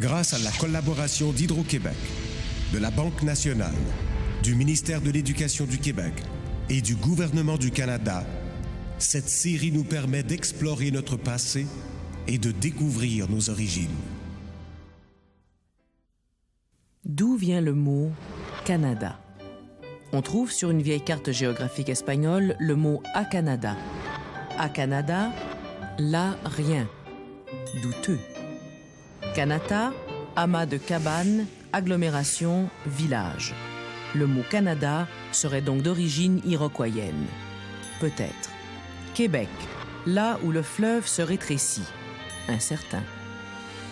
Grâce à la collaboration d'Hydro-Québec, de la Banque nationale, du ministère de l'Éducation du Québec et du gouvernement du Canada, cette série nous permet d'explorer notre passé et de découvrir nos origines. D'où vient le mot Canada? On trouve sur une vieille carte géographique espagnole le mot « a Canada ». A Canada, là rien, douteux. Kanata, amas de cabanes, agglomération, village. Le mot Canada serait donc d'origine iroquoienne. Peut-être. Québec, là où le fleuve se rétrécit. Incertain.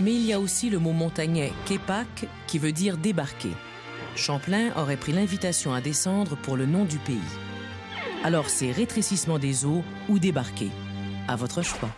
Mais il y a aussi le mot montagnais Képak qui veut dire débarquer. Champlain aurait pris l'invitation à descendre pour le nom du pays. Alors c'est rétrécissement des eaux ou débarquer. À votre choix.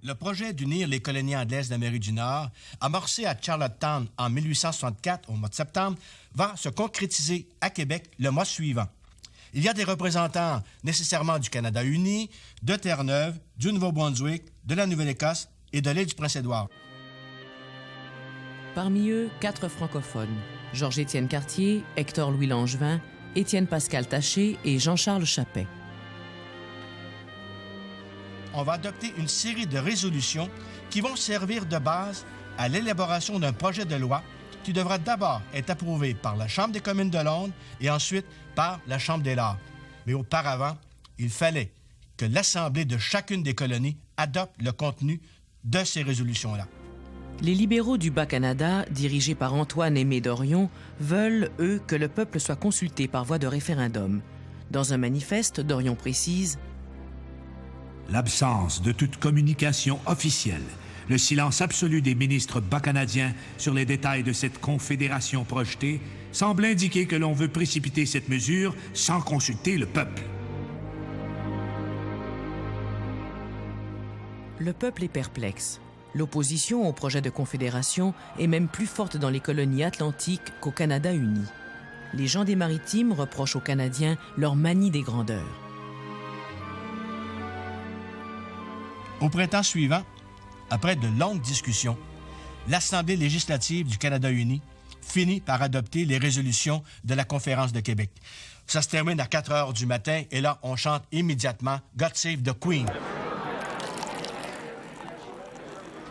Le projet d'unir les colonies anglaises d'Amérique du Nord, amorcé à Charlottetown en 1864 au mois de septembre, va se concrétiser à Québec le mois suivant. Il y a des représentants nécessairement du Canada uni, de Terre-Neuve, du Nouveau-Brunswick, de la Nouvelle-Écosse et de l'île du Prince-Édouard. Parmi eux, 4 francophones. Georges-Étienne Cartier, Hector-Louis Langevin, Étienne-Pascal Taché et Jean-Charles Chappet. On va adopter une série de résolutions qui vont servir de base à l'élaboration d'un projet de loi qui devra d'abord être approuvé par la Chambre des communes de Londres et ensuite par la Chambre des Lords. Mais auparavant, il fallait que l'Assemblée de chacune des colonies adopte le contenu de ces résolutions-là. Les libéraux du Bas-Canada, dirigés par Antoine-Aimé Dorion, veulent, eux, que le peuple soit consulté par voie de référendum. Dans un manifeste, Dorion précise: l'absence de toute communication officielle, le silence absolu des ministres bas-canadiens sur les détails de cette confédération projetée semble indiquer que l'on veut précipiter cette mesure sans consulter le peuple. Le peuple est perplexe. L'opposition au projet de confédération est même plus forte dans les colonies atlantiques qu'au Canada uni. Les gens des Maritimes reprochent aux Canadiens leur manie des grandeurs. Au printemps suivant, après de longues discussions, l'Assemblée législative du Canada uni finit par adopter les résolutions de la Conférence de Québec. Ça se termine à 4 heures du matin et là, on chante immédiatement « God Save the Queen ».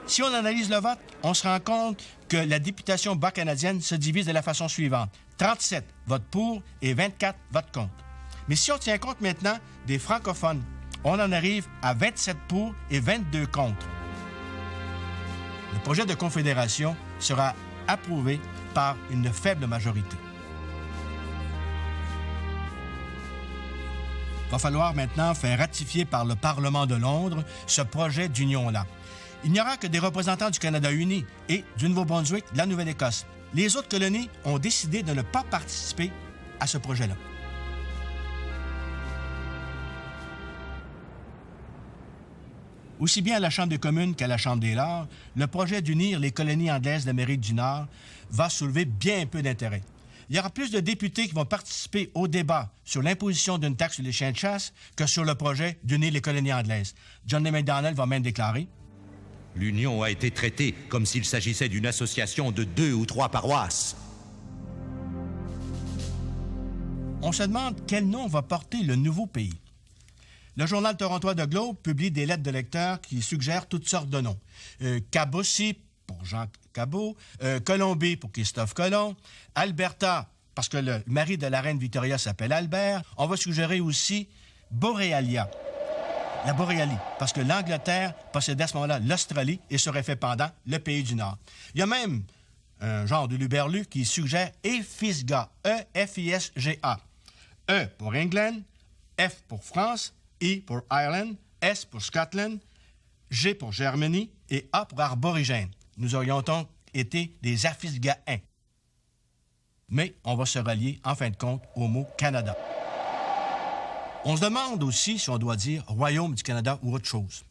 Si on analyse le vote, on se rend compte que la députation bas-canadienne se divise de la façon suivante. 37 votent pour et 24 votent contre. Mais si on tient compte maintenant des francophones, on en arrive à 27 pour et 22 contre. Le projet de confédération sera approuvé par une faible majorité. Il va falloir maintenant faire ratifier par le Parlement de Londres ce projet d'union-là. Il n'y aura que des représentants du Canada uni et du Nouveau-Brunswick, de la Nouvelle-Écosse. Les autres colonies ont décidé de ne pas participer à ce projet-là. Aussi bien à la Chambre des communes qu'à la Chambre des Lords, le projet d'unir les colonies anglaises d'Amérique du Nord va soulever bien peu d'intérêt. Il y aura plus de députés qui vont participer au débat sur l'imposition d'une taxe sur les chiens de chasse que sur le projet d'unir les colonies anglaises. John A. Macdonald va même déclarer: l'Union a été traitée comme s'il s'agissait d'une association de 2 ou 3 paroisses. On se demande quel nom va porter le nouveau pays. Le journal torontois de Globe publie des lettres de lecteurs qui suggèrent toutes sortes de noms. Cabot-ci pour Jean Cabot, Colombie pour Christophe Colomb, Alberta parce que le mari de la reine Victoria s'appelle Albert. On va suggérer aussi Boréalia, la Boréalie, parce que l'Angleterre possédait à ce moment-là l'Australie et serait fait pendant le pays du Nord. Il y a même un genre de luberlu qui suggère EFISGA, E-F-I-S-G-A. E pour England, F pour France, I pour Ireland, S pour Scotland, G pour Germany et A pour aborigène. Nous aurions donc été des Afisgaens. Mais on va se rallier, en fin de compte, au mot Canada. On se demande aussi si on doit dire Royaume du Canada ou autre chose.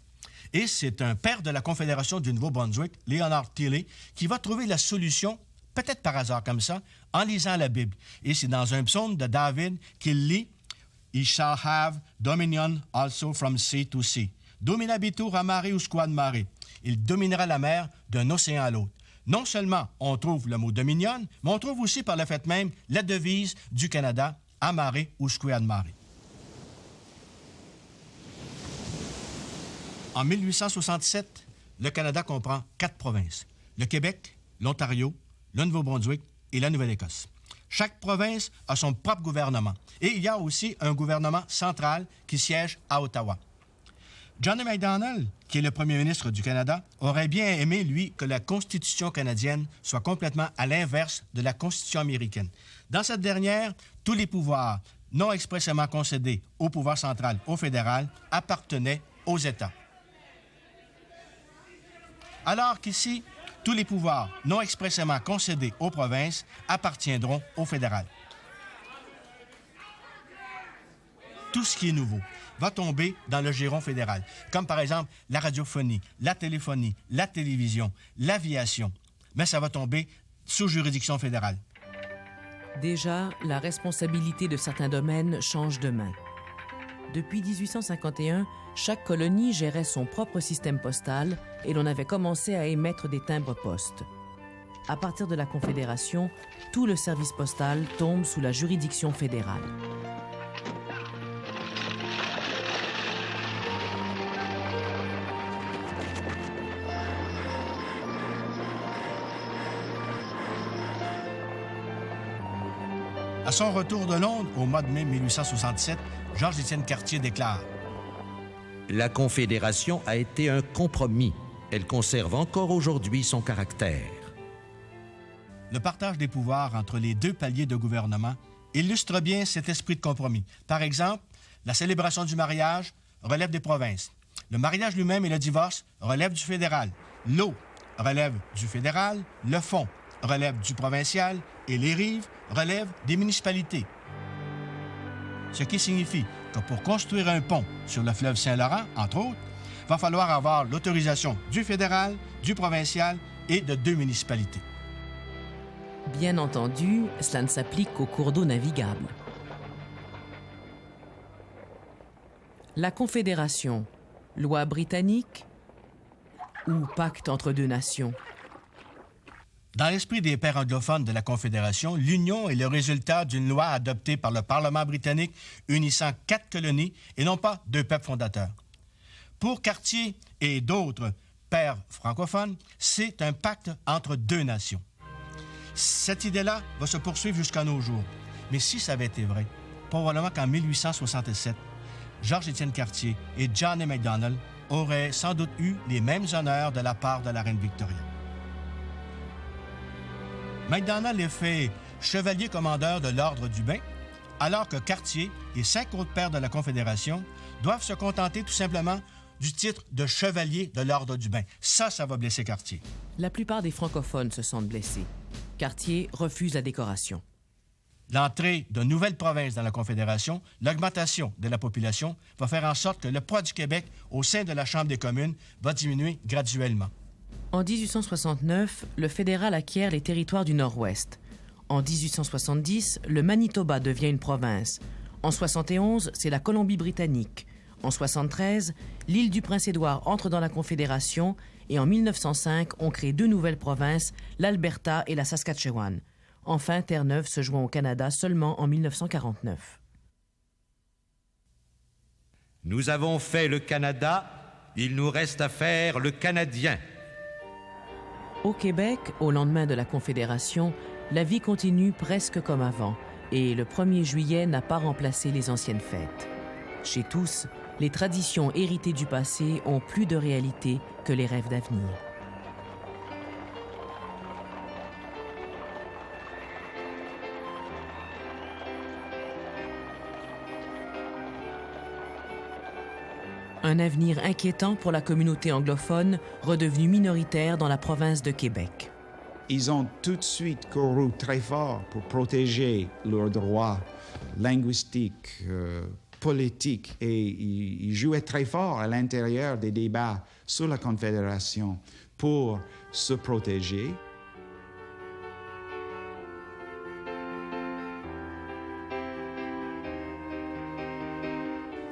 Et c'est un père de la Confédération du Nouveau-Brunswick, Leonard Tilley, qui va trouver la solution, peut-être par hasard comme ça, en lisant la Bible. Et c'est dans un psaume de David qu'il lit « He shall have dominion also from sea to sea. Dominabitur a mare usque ad mare. » Il dominera la mer d'un océan à l'autre. Non seulement on trouve le mot dominion, mais on trouve aussi par le fait même la devise du Canada, amare usque ad mare. En 1867, le Canada comprend 4 provinces. Le Québec, l'Ontario, le Nouveau-Brunswick et la Nouvelle-Écosse. Chaque province a son propre gouvernement. Et il y a aussi un gouvernement central qui siège à Ottawa. John A. Macdonald, qui est le premier ministre du Canada, aurait bien aimé, lui, que la Constitution canadienne soit complètement à l'inverse de la Constitution américaine. Dans cette dernière, tous les pouvoirs non expressément concédés au pouvoir central, au fédéral, appartenaient aux États. Alors qu'ici, tous les pouvoirs non expressément concédés aux provinces appartiendront au fédéral. Tout ce qui est nouveau va tomber dans le giron fédéral, comme par exemple la radiophonie, la téléphonie, la télévision, l'aviation. Mais ça va tomber sous juridiction fédérale. Déjà, la responsabilité de certains domaines change de main. Depuis 1851, chaque colonie gérait son propre système postal et l'on avait commencé à émettre des timbres-poste. À partir de la Confédération, tout le service postal tombe sous la juridiction fédérale. À son retour de Londres, au mois de mai 1867, Georges-Étienne Cartier déclare « La Confédération a été un compromis. Elle conserve encore aujourd'hui son caractère. » Le partage des pouvoirs entre les deux paliers de gouvernement illustre bien cet esprit de compromis. Par exemple, la célébration du mariage relève des provinces. Le mariage lui-même et le divorce relèvent du fédéral. L'eau relève du fédéral. Le fonds relève du provincial et les rives relèvent des municipalités. Ce qui signifie que pour construire un pont sur le fleuve Saint-Laurent, entre autres, il va falloir avoir l'autorisation du fédéral, du provincial et de 2 municipalités. Bien entendu, cela ne s'applique qu'aux cours d'eau navigables. La Confédération, loi britannique ou pacte entre 2 nations? Dans l'esprit des pères anglophones de la Confédération, l'Union est le résultat d'une loi adoptée par le Parlement britannique unissant 4 colonies et non pas 2 peuples fondateurs. Pour Cartier et d'autres pères francophones, c'est un pacte entre 2 nations. Cette idée-là va se poursuivre jusqu'à nos jours. Mais si ça avait été vrai, probablement qu'en 1867, Georges-Étienne Cartier et John A. Macdonald auraient sans doute eu les mêmes honneurs de la part de la reine Victoria. Macdonald est fait chevalier commandeur de l'Ordre du Bain, alors que Cartier et 5 autres pères de la Confédération doivent se contenter tout simplement du titre de chevalier de l'Ordre du Bain. Ça va blesser Cartier. La plupart des francophones se sentent blessés. Cartier refuse la décoration. L'entrée de nouvelles provinces dans la Confédération, l'augmentation de la population va faire en sorte que le poids du Québec au sein de la Chambre des communes va diminuer graduellement. En 1869, le fédéral acquiert les territoires du Nord-Ouest. En 1870, le Manitoba devient une province. En 71, c'est la Colombie-Britannique. En 73, l'île du Prince-Édouard entre dans la Confédération et en 1905, on crée 2 nouvelles provinces, l'Alberta et la Saskatchewan. Enfin, Terre-Neuve se joint au Canada seulement en 1949. Nous avons fait le Canada, il nous reste à faire le Canadien. Au Québec, au lendemain de la Confédération, la vie continue presque comme avant et le 1er juillet n'a pas remplacé les anciennes fêtes. Chez tous, les traditions héritées du passé ont plus de réalité que les rêves d'avenir. Un avenir inquiétant pour la communauté anglophone, redevenue minoritaire dans la province de Québec. Ils ont tout de suite couru très fort pour protéger leurs droits linguistiques, politiques, et ils jouaient très fort à l'intérieur des débats sur la Confédération pour se protéger.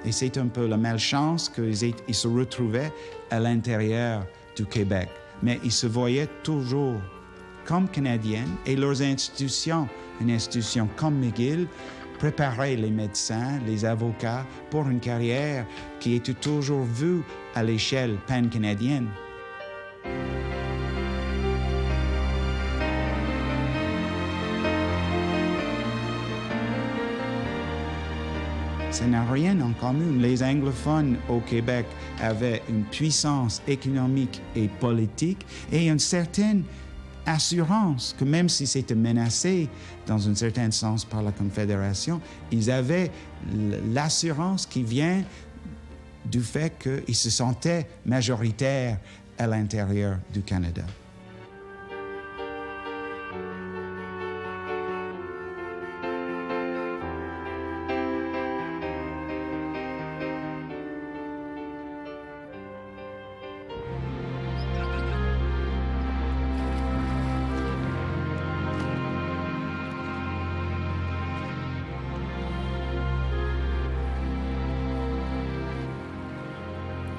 Et c'est un peu la malchance qu'ils se retrouvaient à l'intérieur du Québec. Mais ils se voyaient toujours comme Canadiens et leurs institutions, une institution comme McGill, préparaient les médecins, les avocats pour une carrière qui était toujours vue à l'échelle pan-canadienne. Ça n'a rien en commun. Les anglophones au Québec avaient une puissance économique et politique et une certaine assurance que même si c'était menacé dans un certain sens par la Confédération, ils avaient l'assurance qui vient du fait qu'ils se sentaient majoritaires à l'intérieur du Canada.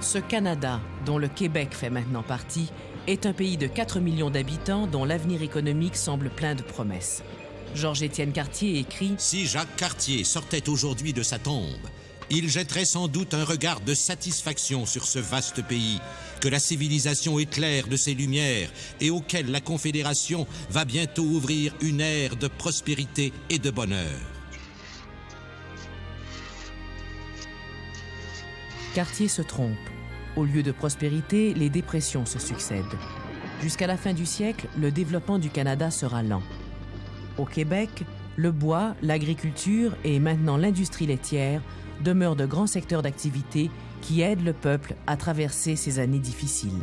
Ce Canada, dont le Québec fait maintenant partie, est un pays de 4 millions d'habitants dont l'avenir économique semble plein de promesses. Georges-Étienne Cartier écrit « Si Jacques Cartier sortait aujourd'hui de sa tombe, il jetterait sans doute un regard de satisfaction sur ce vaste pays que la civilisation éclaire de ses lumières et auquel la Confédération va bientôt ouvrir une ère de prospérité et de bonheur. » Cartier se trompe. Au lieu de prospérité, les dépressions se succèdent. Jusqu'à la fin du siècle, le développement du Canada sera lent. Au Québec, le bois, l'agriculture et maintenant l'industrie laitière demeurent de grands secteurs d'activité qui aident le peuple à traverser ces années difficiles.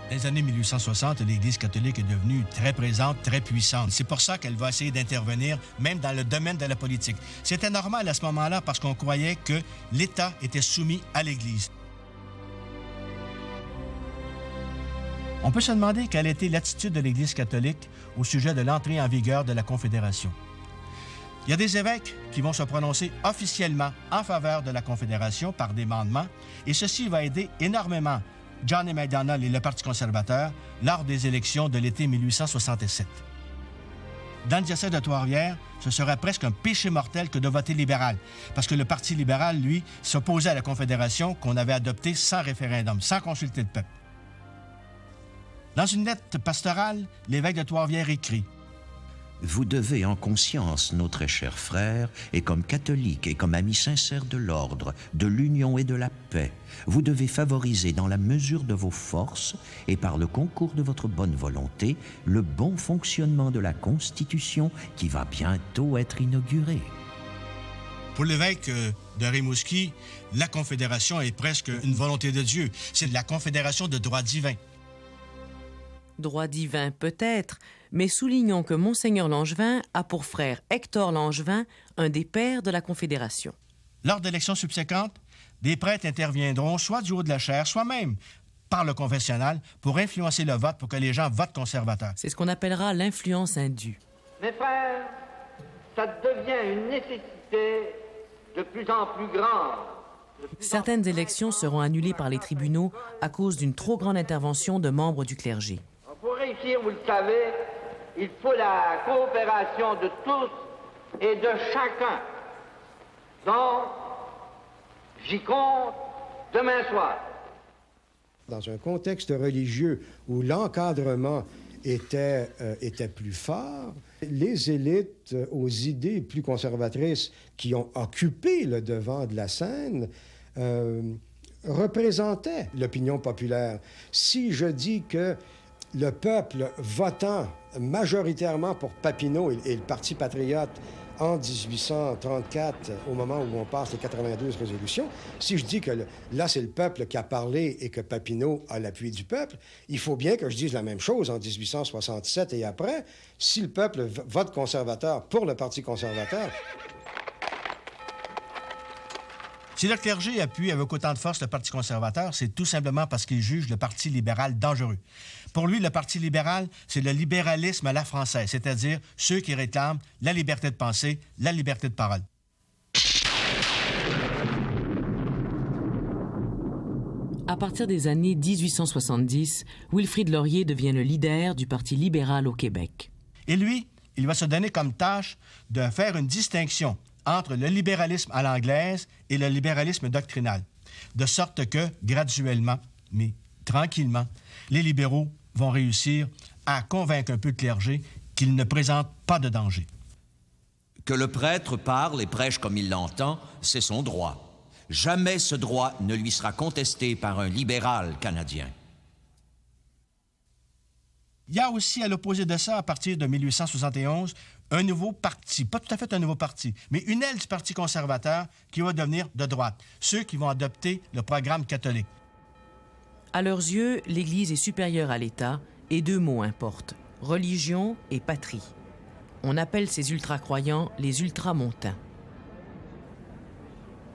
Dans les années 1860, l'Église catholique est devenue très présente, très puissante. C'est pour ça qu'elle va essayer d'intervenir, même dans le domaine de la politique. C'était normal à ce moment-là parce qu'on croyait que l'État était soumis à l'Église. On peut se demander quelle était l'attitude de l'Église catholique au sujet de l'entrée en vigueur de la Confédération. Il y a des évêques qui vont se prononcer officiellement en faveur de la Confédération par des mandements, et ceci va aider énormément John A. Macdonald et le Parti conservateur lors des élections de l'été 1867. Dans le diocèse de Trois-Rivières, ce serait presque un péché mortel que de voter libéral, parce que le Parti libéral, lui, s'opposait à la Confédération qu'on avait adoptée sans référendum, sans consulter le peuple. Dans une lettre pastorale, l'évêque de Trois-Rivières écrit « Vous devez en conscience, nos très chers frères, et comme catholiques et comme amis sincères de l'ordre, de l'union et de la paix, vous devez favoriser dans la mesure de vos forces et par le concours de votre bonne volonté le bon fonctionnement de la Constitution qui va bientôt être inaugurée. » Pour l'évêque de Rimouski, la Confédération est presque une volonté de Dieu. C'est la Confédération de droit divin. Droit divin peut-être, mais soulignons que Monseigneur Langevin a pour frère Hector Langevin, un des pères de la Confédération. Lors d'élections subséquentes, des prêtres interviendront soit du haut de la chaire, soit même par le confessionnal pour influencer le vote pour que les gens votent conservateur. C'est ce qu'on appellera l'influence indue. Mes frères, ça devient une nécessité de plus en plus grande. Certaines élections seront annulées par les tribunaux à cause d'une trop grande intervention de membres du clergé. Pour réussir, vous le savez, il faut la coopération de tous et de chacun. Donc, j'y compte demain soir. Dans un contexte religieux où l'encadrement était plus fort, les élites aux idées plus conservatrices qui ont occupé le devant de la scène représentaient l'opinion populaire. Si je dis que le peuple votant majoritairement pour Papineau et le Parti patriote en 1834, au moment où on passe les 92 résolutions, si je dis que là, c'est le peuple qui a parlé et que Papineau a l'appui du peuple, il faut bien que je dise la même chose en 1867 et après. Si le peuple vote conservateur pour le Parti conservateur... Si le clergé appuie avec autant de force le Parti conservateur, c'est tout simplement parce qu'il juge le Parti libéral dangereux. Pour lui, le Parti libéral, c'est le libéralisme à la française, c'est-à-dire ceux qui réclament la liberté de penser, la liberté de parole. À partir des années 1870, Wilfrid Laurier devient le leader du Parti libéral au Québec. Et lui, il va se donner comme tâche de faire une distinction entre le libéralisme à l'anglaise et le libéralisme doctrinal, de sorte que, graduellement, mais tranquillement, les libéraux vont réussir à convaincre un peu le clergé qu'il ne présente pas de danger. Que le prêtre parle et prêche comme il l'entend, c'est son droit. Jamais ce droit ne lui sera contesté par un libéral canadien. Il y a aussi, à l'opposé de ça, à partir de 1871, un nouveau parti, pas tout à fait un nouveau parti, mais une aile du Parti conservateur qui va devenir de droite, ceux qui vont adopter le programme catholique. À leurs yeux, l'Église est supérieure à l'État et deux mots importent, religion et patrie. On appelle ces ultra-croyants les ultramontains.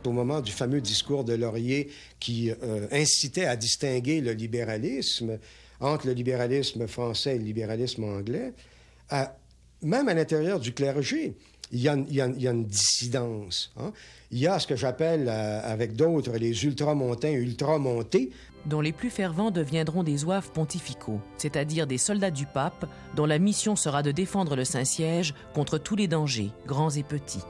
Au moment du fameux discours de Laurier qui incitait à distinguer le libéralisme entre le libéralisme français et le libéralisme anglais, même à l'intérieur du clergé, il y a une dissidence. Hein? Il y a ce que j'appelle, avec d'autres, les ultramontains, ultramontés, dont les plus fervents deviendront des zouaves pontificaux, c'est-à-dire des soldats du pape dont la mission sera de défendre le Saint-Siège contre tous les dangers, grands et petits.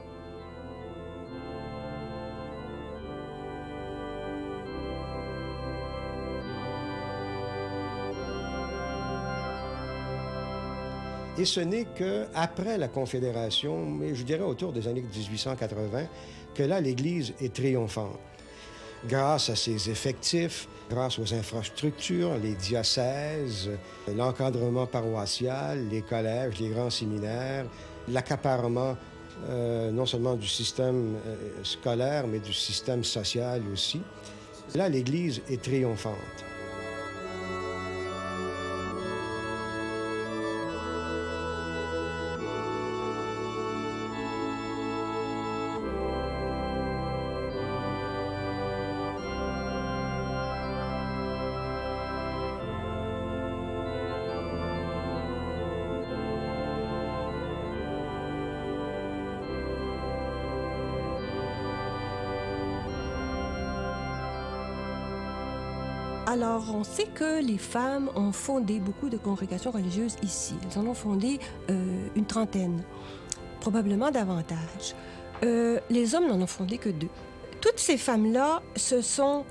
Et ce n'est qu'après la Confédération, mais je dirais autour des années 1880, que là, l'Église est triomphante. Grâce à ses effectifs, grâce aux infrastructures, les diocèses, l'encadrement paroissial, les collèges, les grands séminaires, l'accaparement non seulement du système scolaire, mais du système social aussi. Là, l'Église est triomphante. Alors, on sait que les femmes ont fondé beaucoup de congrégations religieuses ici. Elles en ont fondé une trentaine, probablement davantage. Les hommes n'en ont fondé que 2. Toutes ces femmes-là se sont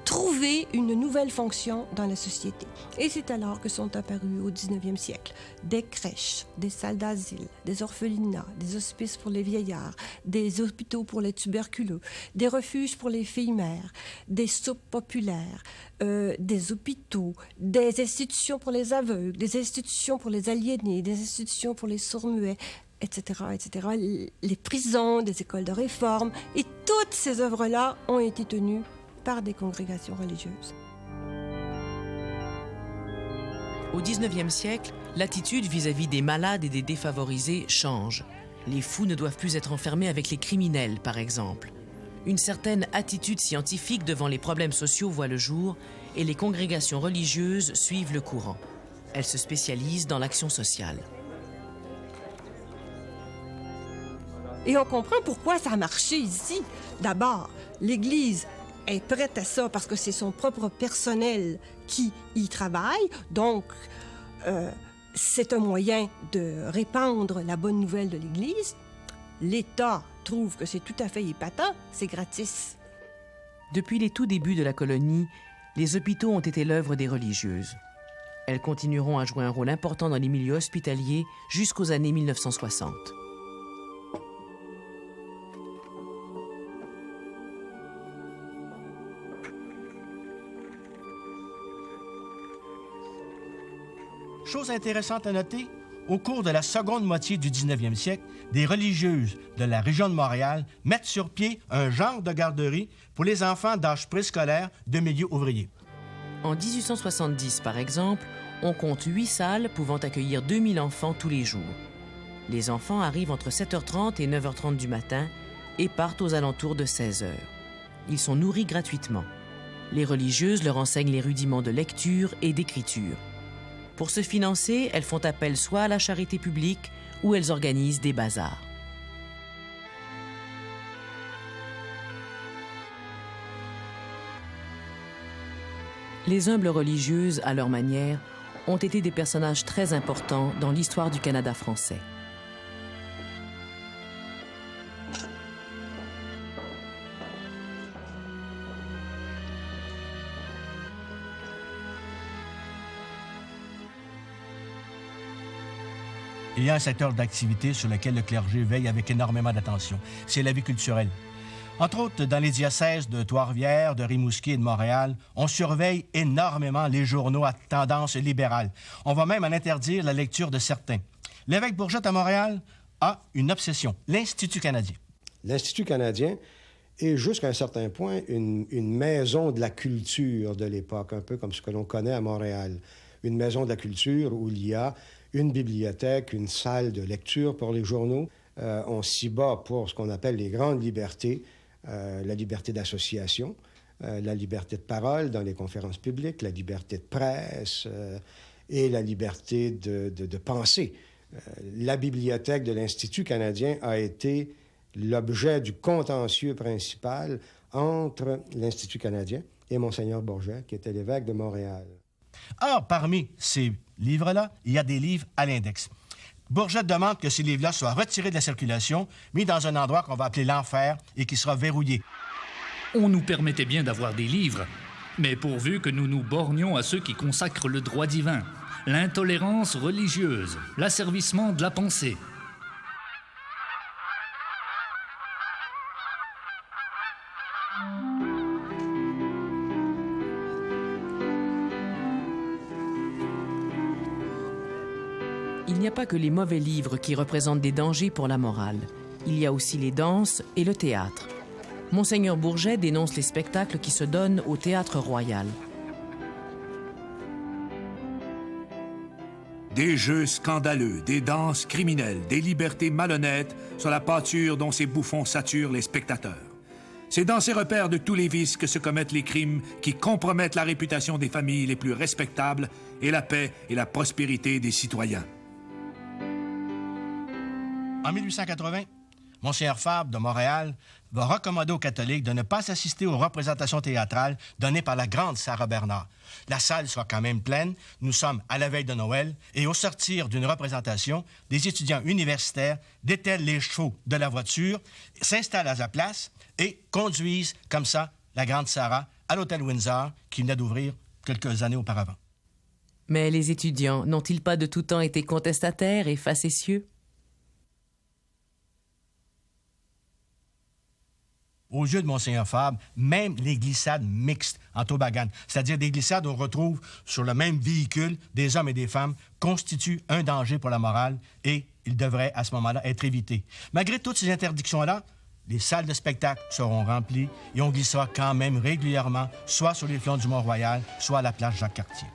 trouvées une nouvelle fonction dans la société. Et c'est alors que sont apparues au 19e siècle des crèches, des salles d'asile, des orphelinats, des hospices pour les vieillards, des hôpitaux pour les tuberculeux, des refuges pour les filles mères, des soupes populaires, des hôpitaux, des institutions pour les aveugles, des institutions pour les aliénés, des institutions pour les sourds-muets, etc., etc., les prisons, des écoles de réforme. Et toutes ces œuvres-là ont été tenues par des congrégations religieuses. Au 19e siècle, l'attitude vis-à-vis des malades et des défavorisés change. Les fous ne doivent plus être enfermés avec les criminels, par exemple. Une certaine attitude scientifique devant les problèmes sociaux voit le jour et les congrégations religieuses suivent le courant. Elles se spécialisent dans l'action sociale. Et on comprend pourquoi ça a marché ici. D'abord, l'Église est prête à ça parce que c'est son propre personnel qui y travaille. Donc, c'est un moyen de répandre la bonne nouvelle de l'Église. L'État trouve que c'est tout à fait épatant, c'est gratis. Depuis les tout débuts de la colonie, les hôpitaux ont été l'œuvre des religieuses. Elles continueront à jouer un rôle important dans les milieux hospitaliers jusqu'aux années 1960. Chose intéressante à noter, au cours de la seconde moitié du 19e siècle, des religieuses de la région de Montréal mettent sur pied un genre de garderie pour les enfants d'âge préscolaire de milieux ouvriers. En 1870, par exemple, on compte 8 salles pouvant accueillir 2000 enfants tous les jours. Les enfants arrivent entre 7h30 et 9h30 du matin et partent aux alentours de 16h. Ils sont nourris gratuitement. Les religieuses leur enseignent les rudiments de lecture et d'écriture. Pour se financer, elles font appel soit à la charité publique ou elles organisent des bazars. Les humbles religieuses, à leur manière, ont été des personnages très importants dans l'histoire du Canada français. Il y a un secteur d'activité sur lequel le clergé veille avec énormément d'attention. C'est la vie culturelle. Entre autres, dans les diocèses de Trois-Rivières, de Rimouski et de Montréal, on surveille énormément les journaux à tendance libérale. On va même en interdire la lecture de certains. L'évêque Bourgette à Montréal a une obsession, l'Institut canadien. L'Institut canadien est jusqu'à un certain point une maison de la culture de l'époque, un peu comme ce que l'on connaît à Montréal. Une maison de la culture où il y a une bibliothèque, une salle de lecture pour les journaux. On s'y bat pour ce qu'on appelle les grandes libertés, la liberté d'association, la liberté de parole dans les conférences publiques, la liberté de presse et la liberté de penser. La bibliothèque de l'Institut canadien a été l'objet du contentieux principal entre l'Institut canadien et Monseigneur Bourget, qui était l'évêque de Montréal. Or, parmi ces livres-là, il y a des livres à l'index. Bourget demande que ces livres-là soient retirés de la circulation, mis dans un endroit qu'on va appeler l'enfer et qui sera verrouillé. On nous permettait bien d'avoir des livres, mais pourvu que nous nous bornions à ceux qui consacrent le droit divin, l'intolérance religieuse, l'asservissement de la pensée. Il n'y a pas que les mauvais livres qui représentent des dangers pour la morale. Il y a aussi les danses et le théâtre. Monseigneur Bourget dénonce les spectacles qui se donnent au Théâtre Royal. Des jeux scandaleux, des danses criminelles, des libertés malhonnêtes sont la pâture dont ces bouffons saturent les spectateurs. C'est dans ces repères de tous les vices que se commettent les crimes qui compromettent la réputation des familles les plus respectables et la paix et la prospérité des citoyens. En 1880, Monseigneur Fabre de Montréal va recommander aux catholiques de ne pas assister aux représentations théâtrales données par la grande Sarah Bernard. La salle sera quand même pleine, nous sommes à la veille de Noël, et au sortir d'une représentation, des étudiants universitaires détellent les chevaux de la voiture, s'installent à la place et conduisent comme ça la grande Sarah à l'hôtel Windsor qui venait d'ouvrir quelques années auparavant. Mais les étudiants n'ont-ils pas de tout temps été contestataires et facétieux? Aux yeux de Monseigneur Fabre, même les glissades mixtes en toboggan, c'est-à-dire des glissades où on retrouve sur le même véhicule des hommes et des femmes, constituent un danger pour la morale et ils devraient à ce moment-là être évités. Malgré toutes ces interdictions-là, les salles de spectacle seront remplies et on glissera quand même régulièrement, soit sur les flancs du Mont-Royal, soit à la place Jacques-Cartier.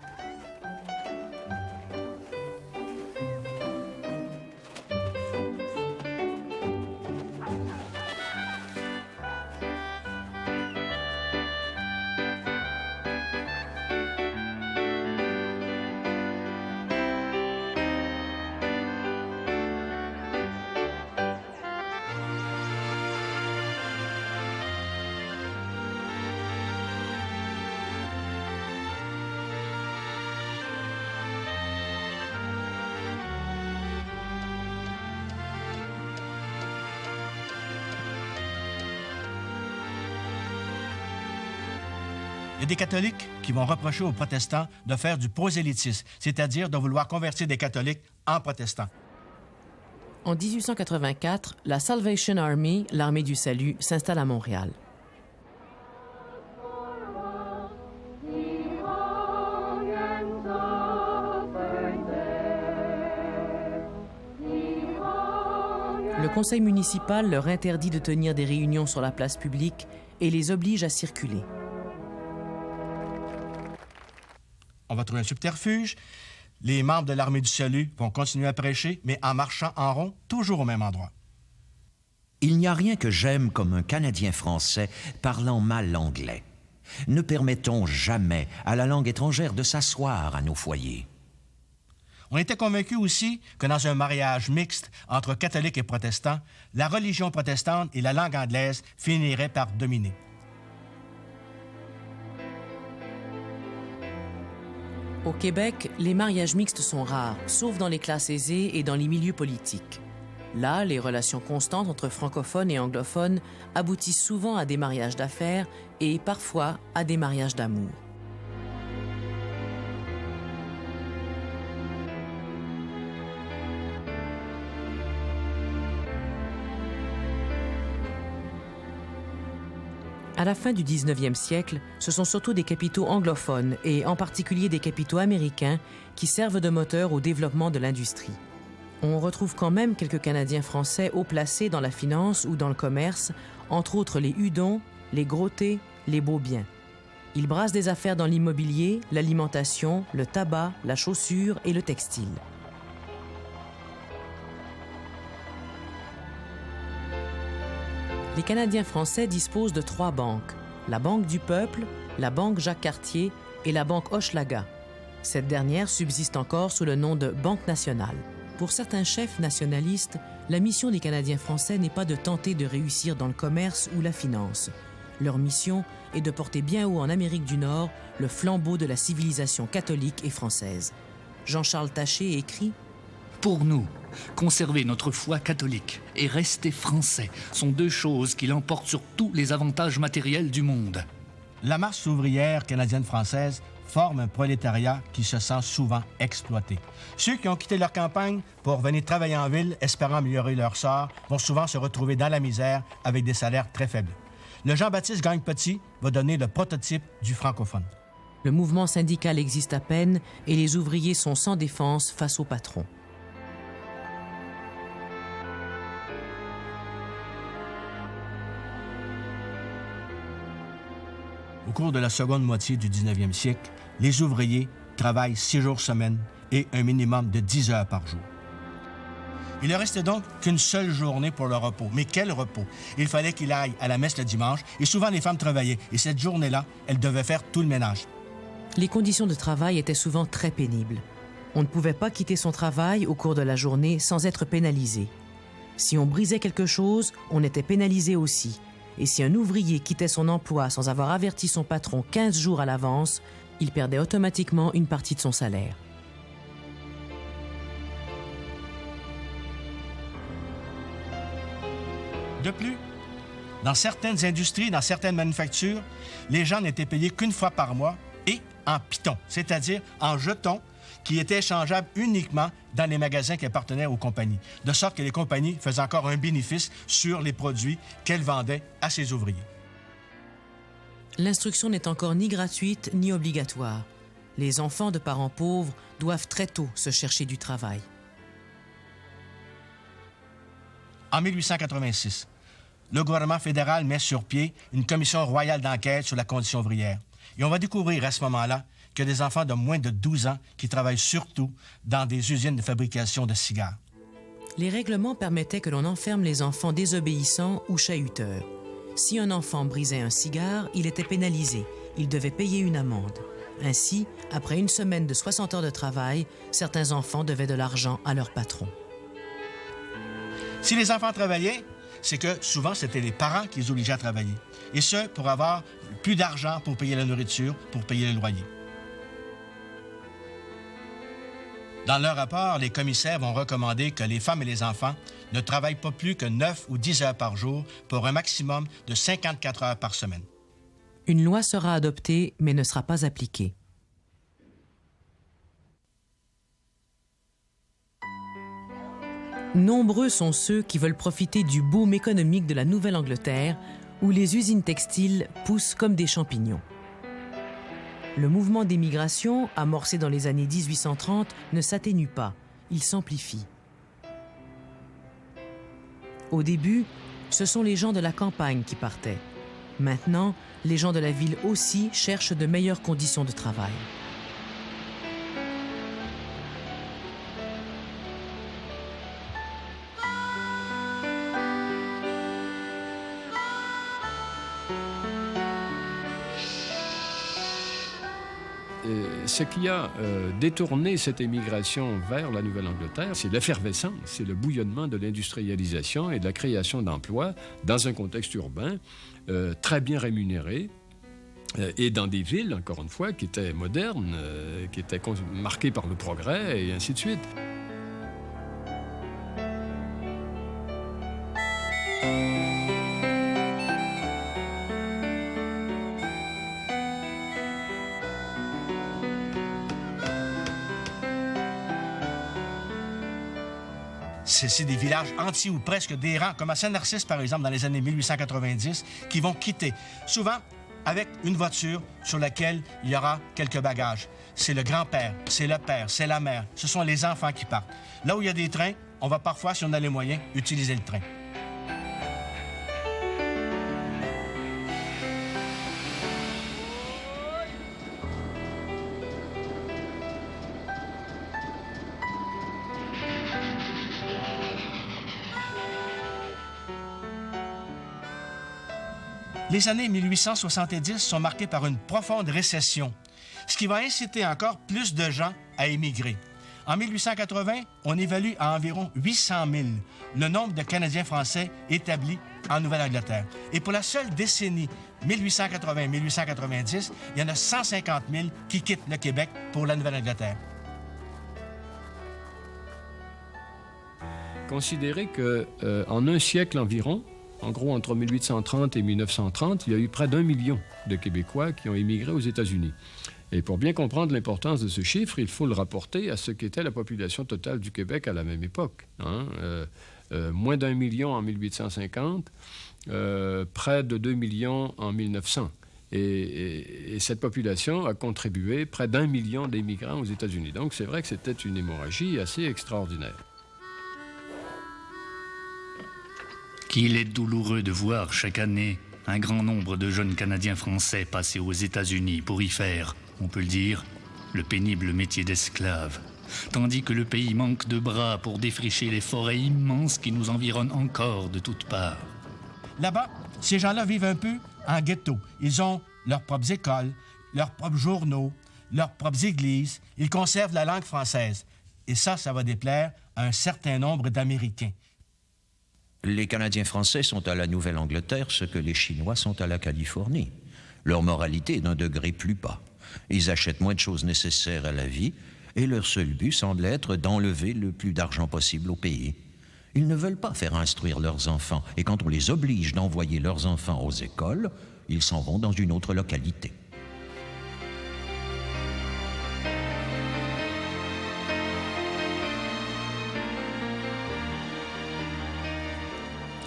Il y a des catholiques qui vont reprocher aux protestants de faire du prosélytisme, c'est-à-dire de vouloir convertir des catholiques en protestants. En 1884, la Salvation Army, l'armée du salut, s'installe à Montréal. Le conseil municipal leur interdit de tenir des réunions sur la place publique et les oblige à circuler. On va trouver un subterfuge. Les membres de l'Armée du Salut vont continuer à prêcher, mais en marchant en rond, toujours au même endroit. Il n'y a rien que j'aime comme un Canadien français parlant mal l'anglais. Ne permettons jamais à la langue étrangère de s'asseoir à nos foyers. On était convaincus aussi que dans un mariage mixte entre catholiques et protestants, la religion protestante et la langue anglaise finiraient par dominer. Au Québec, les mariages mixtes sont rares, sauf dans les classes aisées et dans les milieux politiques. Là, les relations constantes entre francophones et anglophones aboutissent souvent à des mariages d'affaires et parfois à des mariages d'amour. À la fin du 19e siècle, ce sont surtout des capitaux anglophones, et en particulier des capitaux américains, qui servent de moteur au développement de l'industrie. On retrouve quand même quelques Canadiens français haut placés dans la finance ou dans le commerce, entre autres les Hudon, les Grotté, les Beaubien. Ils brassent des affaires dans l'immobilier, l'alimentation, le tabac, la chaussure et le textile. Les Canadiens français disposent de 3 banques, la Banque du Peuple, la Banque Jacques-Cartier et la Banque Hochelaga. Cette dernière subsiste encore sous le nom de Banque nationale. Pour certains chefs nationalistes, la mission des Canadiens français n'est pas de tenter de réussir dans le commerce ou la finance. Leur mission est de porter bien haut en Amérique du Nord le flambeau de la civilisation catholique et française. Jean-Charles Taché écrit « Pour nous, conserver notre foi catholique et rester français sont 2 choses qui l'emportent sur tous les avantages matériels du monde. » La masse ouvrière canadienne-française forme un prolétariat qui se sent souvent exploité. Ceux qui ont quitté leur campagne pour venir travailler en ville, espérant améliorer leur sort, vont souvent se retrouver dans la misère avec des salaires très faibles. Le Jean-Baptiste Gagné-Petit va donner le prototype du francophone. Le mouvement syndical existe à peine et les ouvriers sont sans défense face au patron. Au cours de la seconde moitié du 19e siècle, les ouvriers travaillent 6 jours semaine et un minimum de 10 heures par jour. Il ne restait donc qu'une seule journée pour le repos. Mais quel repos! Il fallait qu'il aille à la messe le dimanche et souvent les femmes travaillaient. Et cette journée-là, elles devaient faire tout le ménage. Les conditions de travail étaient souvent très pénibles. On ne pouvait pas quitter son travail au cours de la journée sans être pénalisé. Si on brisait quelque chose, on était pénalisé aussi. Et si un ouvrier quittait son emploi sans avoir averti son patron 15 jours à l'avance, il perdait automatiquement une partie de son salaire. De plus, dans certaines industries, dans certaines manufactures, les gens n'étaient payés qu'une fois par mois et en pitons, c'est-à-dire en jetons qui étaient échangeables uniquement dans les magasins qui appartenaient aux compagnies, de sorte que les compagnies faisaient encore un bénéfice sur les produits qu'elles vendaient à ces ouvriers. L'instruction n'est encore ni gratuite ni obligatoire. Les enfants de parents pauvres doivent très tôt se chercher du travail. En 1886, le gouvernement fédéral met sur pied une commission royale d'enquête sur la condition ouvrière. Et on va découvrir à ce moment-là qu'il y a des enfants de moins de 12 ans qui travaillent surtout dans des usines de fabrication de cigares. Les règlements permettaient que l'on enferme les enfants désobéissants ou chahuteurs. Si un enfant brisait un cigare, il était pénalisé. Il devait payer une amende. Ainsi, après une semaine de 60 heures de travail, certains enfants devaient de l'argent à leur patron. Si les enfants travaillaient, c'est que souvent, c'était les parents qui les obligeaient à travailler. Et ce, pour avoir plus d'argent pour payer la nourriture, pour payer le loyer. Dans leur rapport, les commissaires vont recommander que les femmes et les enfants ne travaillent pas plus que 9 ou 10 heures par jour pour un maximum de 54 heures par semaine. Une loi sera adoptée, mais ne sera pas appliquée. Nombreux sont ceux qui veulent profiter du boom économique de la Nouvelle-Angleterre, où les usines textiles poussent comme des champignons. Le mouvement d'émigration, amorcé dans les années 1830, ne s'atténue pas, il s'amplifie. Au début, ce sont les gens de la campagne qui partaient. Maintenant, les gens de la ville aussi cherchent de meilleures conditions de travail. Ce qui a détourné cette émigration vers la Nouvelle-Angleterre, c'est l'effervescence, c'est le bouillonnement de l'industrialisation et de la création d'emplois dans un contexte urbain très bien rémunéré et dans des villes, encore une fois, qui étaient modernes, qui étaient marquées par le progrès et ainsi de suite. C'est des villages entiers ou presque des rangs, comme à Saint-Narcisse, par exemple, dans les années 1890, qui vont quitter, souvent avec une voiture sur laquelle il y aura quelques bagages. C'est le grand-père, c'est le père, c'est la mère, ce sont les enfants qui partent. Là où il y a des trains, on va parfois, si on a les moyens, utiliser le train. Les années 1870 sont marquées par une profonde récession, ce qui va inciter encore plus de gens à émigrer. En 1880, on évalue à environ 800 000 le nombre de Canadiens français établis en Nouvelle-Angleterre. Et pour la seule décennie 1880-1890, il y en a 150 000 qui quittent le Québec pour la Nouvelle-Angleterre. Considérez qu'en un siècle environ, en gros, entre 1830 et 1930, il y a eu près d'1 million de Québécois qui ont émigré aux États-Unis. Et pour bien comprendre l'importance de ce chiffre, il faut le rapporter à ce qu'était la population totale du Québec à la même époque. Moins d'1 million en 1850, près de 2 millions en 1900. Et cette population a contribué près d'1 million d'immigrants aux États-Unis. Donc c'est vrai que c'était une hémorragie assez extraordinaire. Qu'il est douloureux de voir chaque année un grand nombre de jeunes Canadiens français passer aux États-Unis pour y faire, on peut le dire, le pénible métier d'esclave, tandis que le pays manque de bras pour défricher les forêts immenses qui nous environnent encore de toutes parts. Là-bas, ces gens-là vivent un peu en ghetto. Ils ont leurs propres écoles, leurs propres journaux, leurs propres églises. Ils conservent la langue française. Et ça va déplaire à un certain nombre d'Américains. Les Canadiens français sont à la Nouvelle-Angleterre ce que les Chinois sont à la Californie. Leur moralité est d'un degré plus bas. Ils achètent moins de choses nécessaires à la vie et leur seul but semble être d'enlever le plus d'argent possible au pays. Ils ne veulent pas faire instruire leurs enfants et quand on les oblige d'envoyer leurs enfants aux écoles, ils s'en vont dans une autre localité.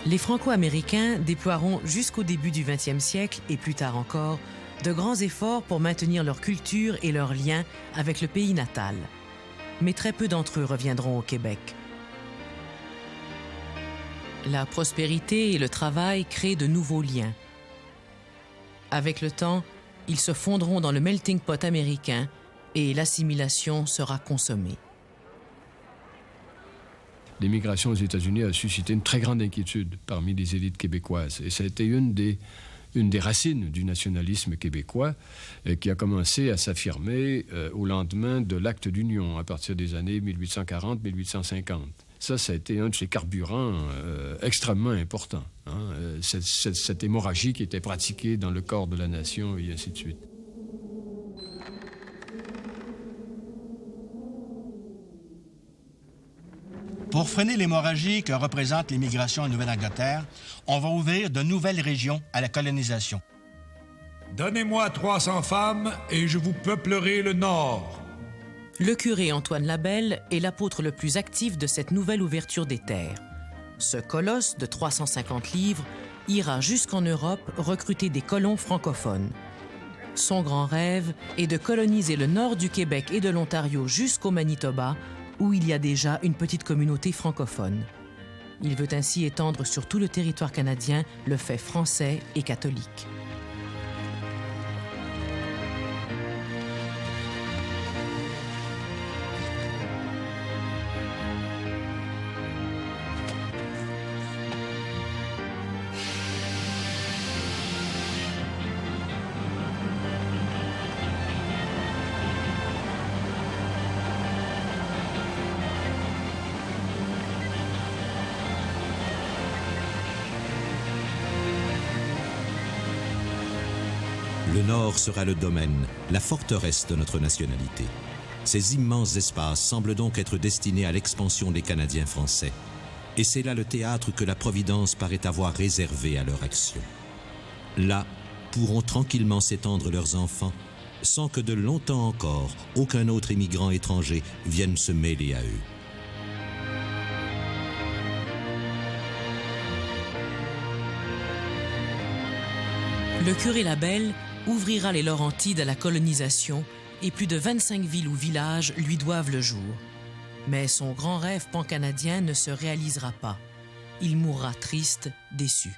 Les Franco-Américains déploieront jusqu'au début du XXe siècle et plus tard encore de grands efforts pour maintenir leur culture et leurs liens avec le pays natal. Mais très peu d'entre eux reviendront au Québec. La prospérité et le travail créent de nouveaux liens. Avec le temps, ils se fondront dans le melting pot américain et l'assimilation sera consommée. L'émigration aux États-Unis a suscité une très grande inquiétude parmi les élites québécoises. Et ça a été une des racines du nationalisme québécois qui a commencé à s'affirmer au lendemain de l'acte d'union, à partir des années 1840-1850. Ça a été un de ces carburants extrêmement importants. Cette hémorragie qui était pratiquée dans le corps de la nation et ainsi de suite. Pour freiner l'hémorragie que représente l'immigration en Nouvelle-Angleterre, on va ouvrir de nouvelles régions à la colonisation. Donnez-moi 300 femmes et je vous peuplerai le Nord. Le curé Antoine Labelle est l'apôtre le plus actif de cette nouvelle ouverture des terres. Ce colosse de 350 livres ira jusqu'en Europe recruter des colons francophones. Son grand rêve est de coloniser le nord du Québec et de l'Ontario jusqu'au Manitoba, où il y a déjà une petite communauté francophone. Il veut ainsi étendre sur tout le territoire canadien le fait français et catholique. Le Nord sera le domaine, la forteresse de notre nationalité. Ces immenses espaces semblent donc être destinés à l'expansion des Canadiens français. Et c'est là le théâtre que la Providence paraît avoir réservé à leur action. Là pourront tranquillement s'étendre leurs enfants, sans que de longtemps encore, aucun autre immigrant étranger vienne se mêler à eux. Le curé Labelle ouvrira les Laurentides à la colonisation et plus de 25 villes ou villages lui doivent le jour. Mais son grand rêve pan-canadien ne se réalisera pas. Il mourra triste, déçu.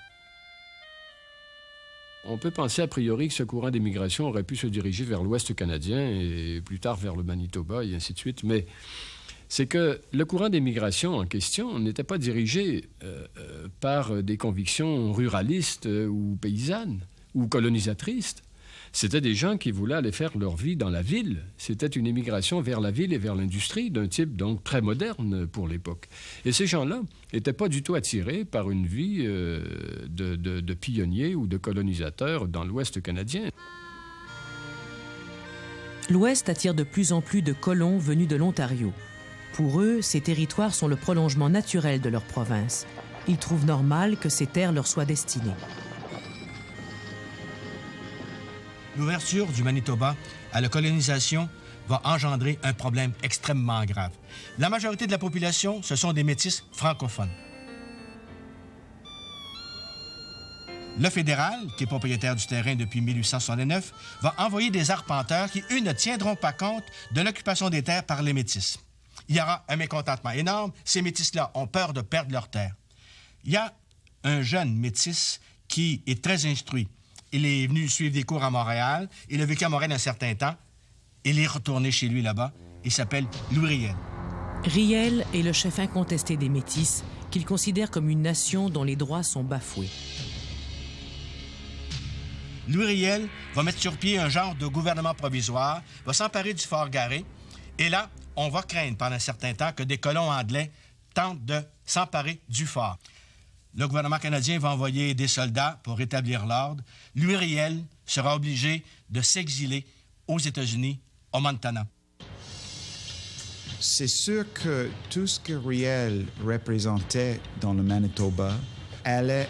On peut penser a priori que ce courant d'émigration aurait pu se diriger vers l'Ouest canadien et plus tard vers le Manitoba et ainsi de suite, mais c'est que le courant d'émigration en question n'était pas dirigé par des convictions ruralistes ou paysannes ou colonisatrices. C'était des gens qui voulaient aller faire leur vie dans la ville. C'était une émigration vers la ville et vers l'industrie, d'un type donc très moderne pour l'époque. Et ces gens-là n'étaient pas du tout attirés par une vie de pionniers ou de colonisateurs dans l'Ouest canadien. L'Ouest attire de plus en plus de colons venus de l'Ontario. Pour eux, ces territoires sont le prolongement naturel de leur province. Ils trouvent normal que ces terres leur soient destinées. L'ouverture du Manitoba à la colonisation va engendrer un problème extrêmement grave. La majorité de la population, ce sont des métis francophones. Le fédéral, qui est propriétaire du terrain depuis 1869, va envoyer des arpenteurs qui, eux, ne tiendront pas compte de l'occupation des terres par les métis. Il y aura un mécontentement énorme. Ces métis-là ont peur de perdre leurs terres. Il y a un jeune métis qui est très instruit. Il est venu suivre des cours à Montréal. Il a vécu à Montréal un certain temps. Il est retourné chez lui là-bas. Il s'appelle Louis Riel. Riel est le chef incontesté des Métis, qu'il considère comme une nation dont les droits sont bafoués. Louis Riel va mettre sur pied un genre de gouvernement provisoire, va s'emparer du Fort Garry. Et là, on va craindre pendant un certain temps que des colons anglais tentent de s'emparer du fort. Le gouvernement canadien va envoyer des soldats pour rétablir l'ordre. Louis Riel sera obligé de s'exiler aux États-Unis, au Montana. C'est sûr que tout ce que Riel représentait dans le Manitoba allait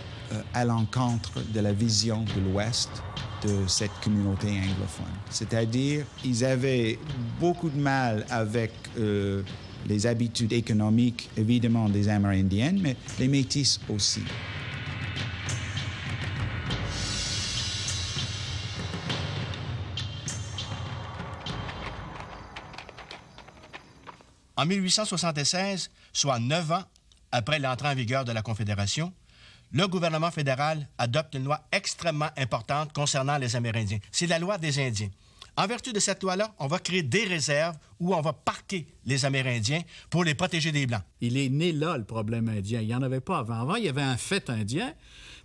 à l'encontre de la vision de l'Ouest de cette communauté anglophone. C'est-à-dire, ils avaient beaucoup de mal avec les habitudes économiques, évidemment, des Amérindiennes, mais les Métis aussi. En 1876, soit 9 ans après l'entrée en vigueur de la Confédération, le gouvernement fédéral adopte une loi extrêmement importante concernant les Amérindiens. C'est la loi des Indiens. En vertu de cette loi-là, on va créer des réserves où on va parquer les Amérindiens pour les protéger des Blancs. Il est né là, le problème indien. Il n'y en avait pas avant. Avant, il y avait un fait indien,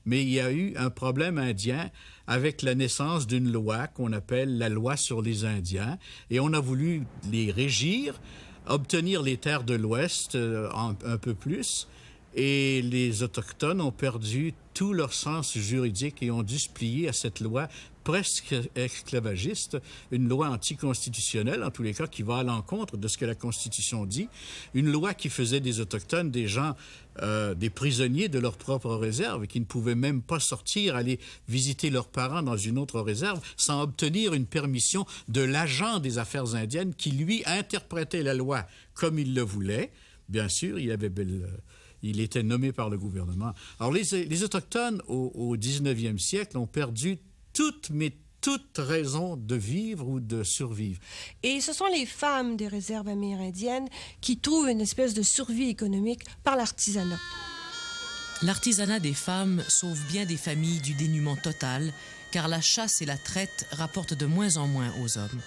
mais il y a eu un problème indien avec la naissance d'une loi qu'on appelle la loi sur les Indiens. Et on a voulu les régir, obtenir les terres de l'Ouest un peu plus. Et les Autochtones ont perdu tout leur sens juridique et ont dû se plier à cette loi presque esclavagiste, une loi anticonstitutionnelle, en tous les cas, qui va à l'encontre de ce que la Constitution dit, une loi qui faisait des Autochtones des gens, des prisonniers de leur propre réserve et qui ne pouvaient même pas sortir, aller visiter leurs parents dans une autre réserve sans obtenir une permission de l'agent des affaires indiennes qui, lui, interprétait la loi comme il le voulait. Bien sûr, il était nommé par le gouvernement. Alors, les Autochtones, au 19e siècle, ont perdu toute raison de vivre ou de survivre. Et ce sont les femmes des réserves amérindiennes qui trouvent une espèce de survie économique par l'artisanat. L'artisanat des femmes sauve bien des familles du dénuement total, car la chasse et la traite rapportent de moins en moins aux hommes.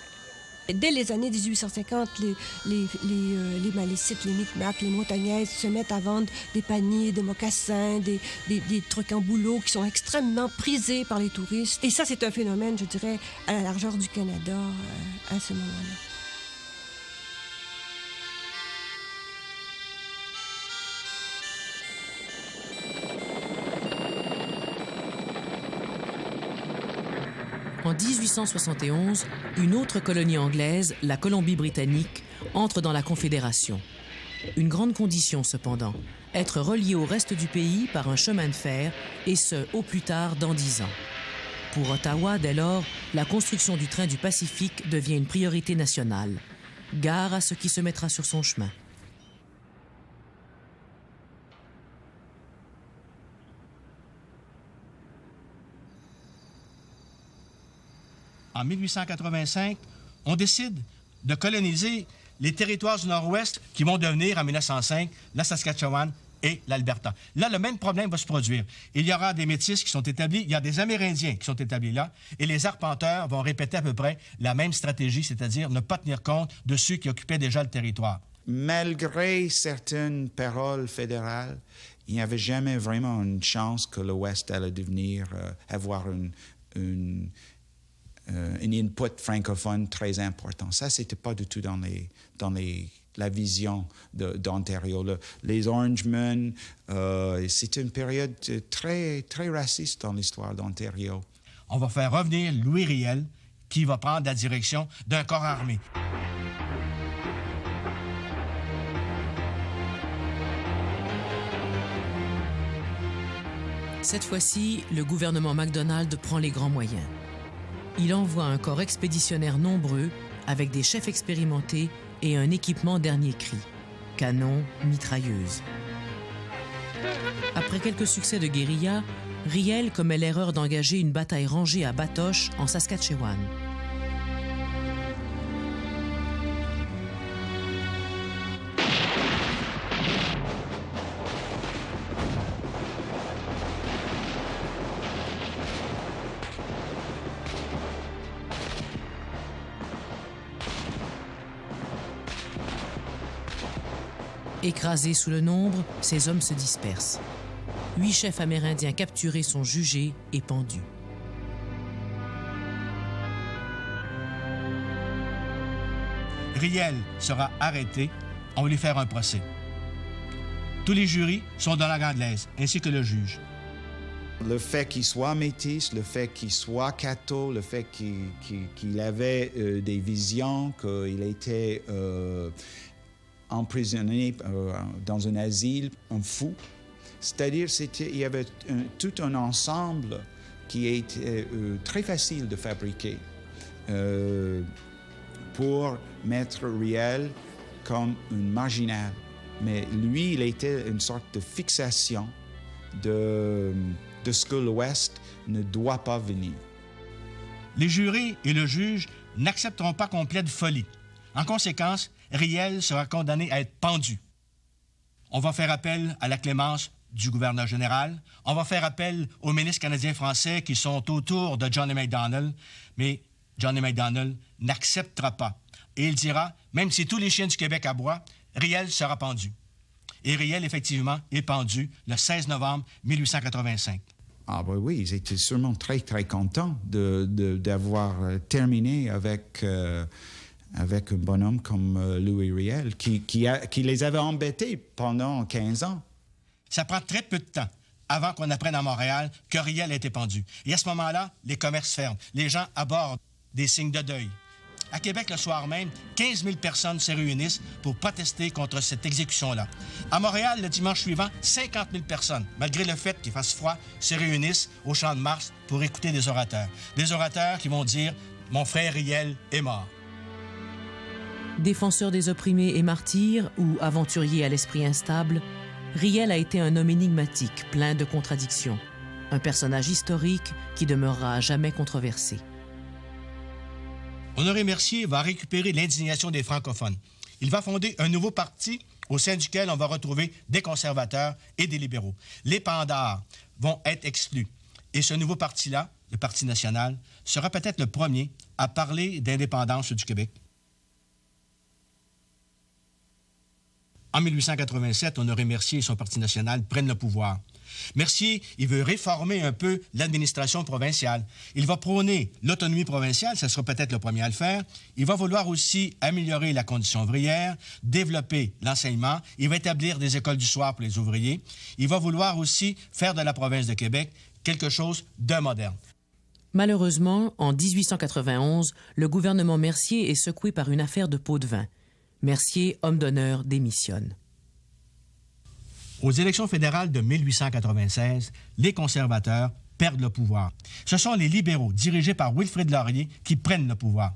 Dès les années 1850, les Malécites, les Micmacs, les Montagnaises se mettent à vendre des paniers, des mocassins, des trucs en bouleau qui sont extrêmement prisés par les touristes. Et ça, c'est un phénomène, je dirais, à la largeur du Canada à ce moment-là. En 1871, une autre colonie anglaise, la Colombie-Britannique, entre dans la Confédération. Une grande condition cependant, être reliée au reste du pays par un chemin de fer, et ce, au plus tard dans 10 ans. Pour Ottawa, dès lors, la construction du train du Pacifique devient une priorité nationale. Gare à ce qui se mettra sur son chemin. En 1885, on décide de coloniser les territoires du Nord-Ouest qui vont devenir, en 1905, la Saskatchewan et l'Alberta. Là, le même problème va se produire. Il y aura des Métis qui sont établis, il y a des Amérindiens qui sont établis là, et les arpenteurs vont répéter à peu près la même stratégie, c'est-à-dire ne pas tenir compte de ceux qui occupaient déjà le territoire. Malgré certaines paroles fédérales, il n'y avait jamais vraiment une chance que l'Ouest allait devenir, avoir un input francophone très important. Ça, c'était pas du tout dans la vision d'Ontario. Les Orangemen, c'était une période très, très raciste dans l'histoire d'Ontario. On va faire revenir Louis Riel, qui va prendre la direction d'un corps armé. Cette fois-ci, le gouvernement MacDonald prend les grands moyens. Il envoie un corps expéditionnaire nombreux, avec des chefs expérimentés et un équipement dernier cri. Canons, mitrailleuses. Après quelques succès de guérilla, Riel commet l'erreur d'engager une bataille rangée à Batoche, en Saskatchewan. Écrasés sous le nombre, ces hommes se dispersent. 8 chefs amérindiens capturés sont jugés et pendus. Riel sera arrêté. On va lui faire un procès. Tous les jurys sont dans la langue anglaise, ainsi que le juge. Le fait qu'il soit métis, le fait qu'il soit catho, le fait qu'il avait des visions, qu'il était emprisonné dans un asile, un fou. C'est-à-dire il y avait tout un ensemble qui était très facile de fabriquer pour mettre Riel comme une marginale. Mais lui, il était une sorte de fixation de ce que l'Ouest ne doit pas venir. Les jurés et le juge n'accepteront pas qu'on plaide folie. En conséquence, Riel sera condamné à être pendu. On va faire appel à la clémence du gouverneur général. On va faire appel aux ministres canadiens-français qui sont autour de Johnny MacDonald. Mais Johnny MacDonald n'acceptera pas. Et il dira, même si tous les chiens du Québec aboient, Riel sera pendu. Et Riel, effectivement, est pendu le 16 novembre 1885. Ah ben oui, ils étaient sûrement très, très contents d'avoir terminé avec un bonhomme comme Louis Riel, qui les avait embêtés pendant 15 ans. Ça prend très peu de temps avant qu'on apprenne à Montréal que Riel a été pendu. Et à ce moment-là, les commerces ferment. Les gens abordent des signes de deuil. À Québec, le soir même, 15 000 personnes se réunissent pour protester contre cette exécution-là. À Montréal, le dimanche suivant, 50 000 personnes, malgré le fait qu'il fasse froid, se réunissent au Champ de Mars pour écouter des orateurs. Des orateurs qui vont dire « Mon frère Riel est mort ». Défenseur des opprimés et martyr, ou aventurier à l'esprit instable, Riel a été un homme énigmatique, plein de contradictions. Un personnage historique qui demeurera à jamais controversé. Honoré Mercier va récupérer l'indignation des francophones. Il va fonder un nouveau parti au sein duquel on va retrouver des conservateurs et des libéraux. Les Pandards vont être exclus. Et ce nouveau parti-là, le Parti national, sera peut-être le premier à parler d'indépendance du Québec. En 1887, Honoré Mercier et son Parti national prennent le pouvoir. Mercier, il veut réformer un peu l'administration provinciale. Il va prôner l'autonomie provinciale, ce sera peut-être le premier à le faire. Il va vouloir aussi améliorer la condition ouvrière, développer l'enseignement. Il va établir des écoles du soir pour les ouvriers. Il va vouloir aussi faire de la province de Québec quelque chose de moderne. Malheureusement, en 1891, le gouvernement Mercier est secoué par une affaire de pot de vin. Mercier, homme d'honneur, démissionne. Aux élections fédérales de 1896, les conservateurs perdent le pouvoir. Ce sont les libéraux, dirigés par Wilfrid Laurier, qui prennent le pouvoir.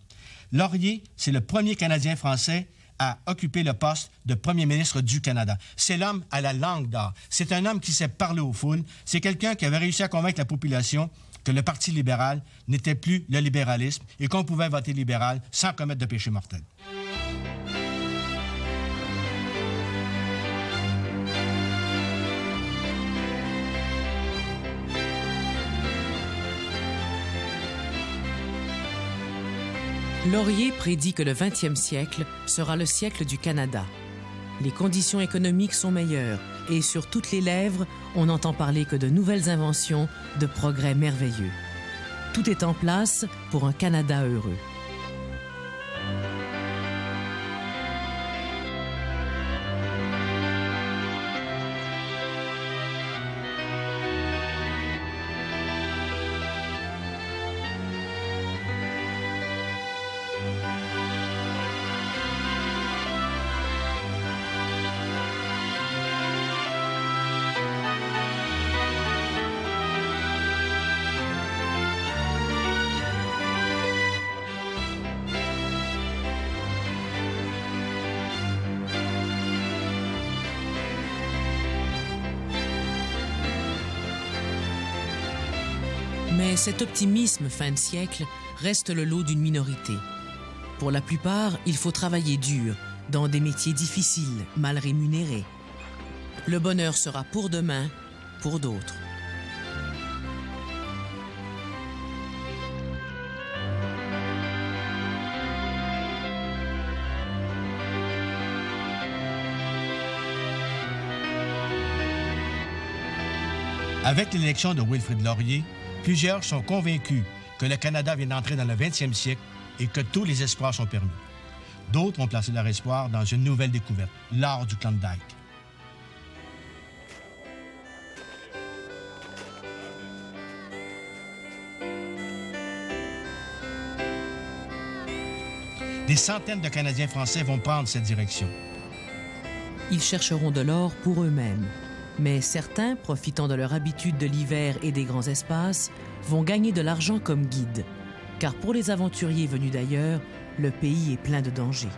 Laurier, c'est le premier Canadien français à occuper le poste de premier ministre du Canada. C'est l'homme à la langue d'or. C'est un homme qui sait parler aux foules. C'est quelqu'un qui avait réussi à convaincre la population que le Parti libéral n'était plus le libéralisme et qu'on pouvait voter libéral sans commettre de péché mortel. Laurier prédit que le 20e siècle sera le siècle du Canada. Les conditions économiques sont meilleures et sur toutes les lèvres, on n'entend parler que de nouvelles inventions, de progrès merveilleux. Tout est en place pour un Canada heureux. Mais cet optimisme fin de siècle reste le lot d'une minorité. Pour la plupart, il faut travailler dur, dans des métiers difficiles, mal rémunérés. Le bonheur sera pour demain, pour d'autres. Avec l'élection de Wilfrid Laurier, plusieurs sont convaincus que le Canada vient d'entrer dans le 20e siècle et que tous les espoirs sont permis. D'autres ont placé leur espoir dans une nouvelle découverte, l'art du Klondike. Des centaines de Canadiens français vont prendre cette direction. Ils chercheront de l'or pour eux-mêmes. Mais certains, profitant de leur habitude de l'hiver et des grands espaces, vont gagner de l'argent comme guides. Car pour les aventuriers venus d'ailleurs, le pays est plein de dangers.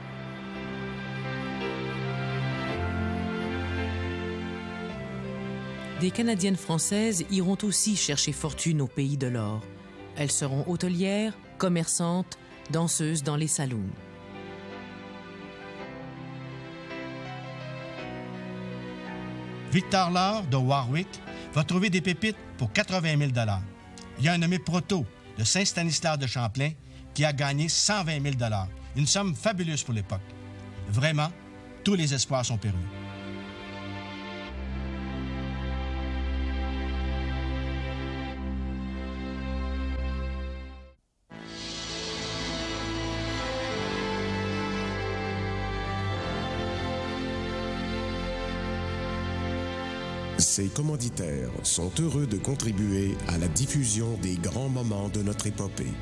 Des Canadiennes françaises iront aussi chercher fortune au pays de l'or. Elles seront hôtelières, commerçantes, danseuses dans les saloons. Victor Laure de Warwick va trouver des pépites pour 80 000 $. Il y a un nommé Proto de Saint-Stanislas de Champlain qui a gagné 120 000 $. Une somme fabuleuse pour l'époque. Vraiment, tous les espoirs sont permis. Ces commanditaires sont heureux de contribuer à la diffusion des grands moments de notre épopée.